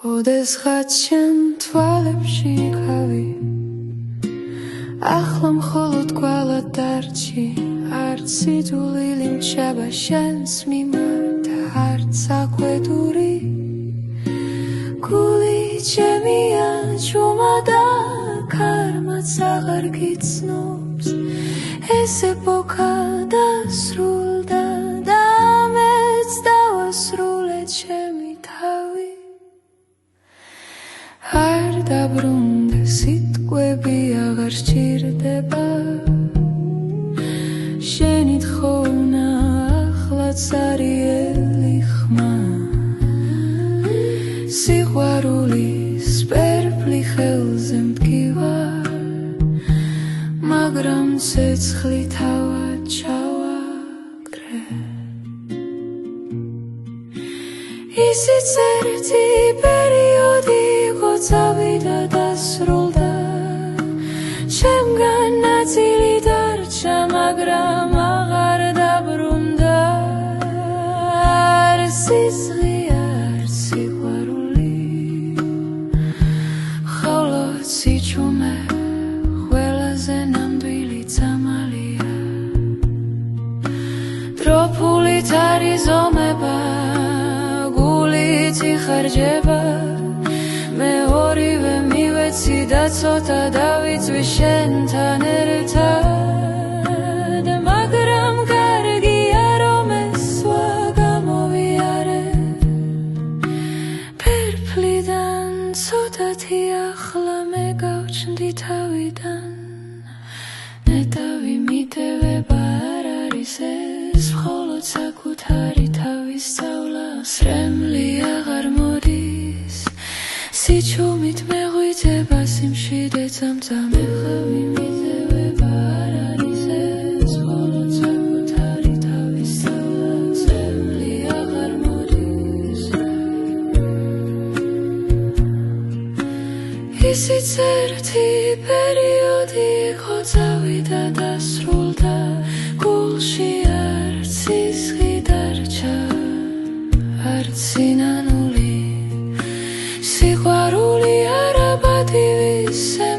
ოდესღაც შენ თვალებში იქავი ახლა მხოლოდ გვალად დარჩი არც სიძულილი მჩება შენს მიმართ არც აქვედური გული ჩემია ჩუმა და ქარმაც აღარ გიცნობს ეს ეპოქა დასრულდა და მეც დავასრულე ჩემი თავი არ დაბრუნდა სიტყვები აღარ სჭირდება შენი თხოვნა ახლაც არიელი ხმა სიყვარულის პერფლი ხელზე მდგივარ მაგრამ ცეცხლი თავად ჩავაკრე ისიც ერთი პერიოდი იყო წავიდა დასრულდა ჩემგან ნაწილი დარჩა მაგრამ აღარ დაბრუნდა არ სიზღი არ სიყვარული ხოლო სიჩუმე ყველაზე ნამდვილი წამალია დროფულით არის ზომება გულით იხარჯება მე ორივე მივეცი და ცოტა დავიწვი შენთან ერთად მაგრამ კარგია რომ ეს სვა გამოვიარე ფერფლიდან ცოტათი ახლა მე გავჩნდი თავიდან ნეტავი მიტევება არ არის ეს მხოლოდ საკუთარი თავის სწავლა სრემლი აღარ მოდის სიჩუმით მეღვიძება სიმშვიდე წამწამე ხავი მიტევება არ არის ეს მხოლოდ საკუთარი თავის სწავლა სრემლი აღარ მოდის ისიც ერთი პერიოდი იყო წავიდა დასრულდა გულში არც სისხლი დარჩა არც სინანული სიყვარული არაბადი ვისე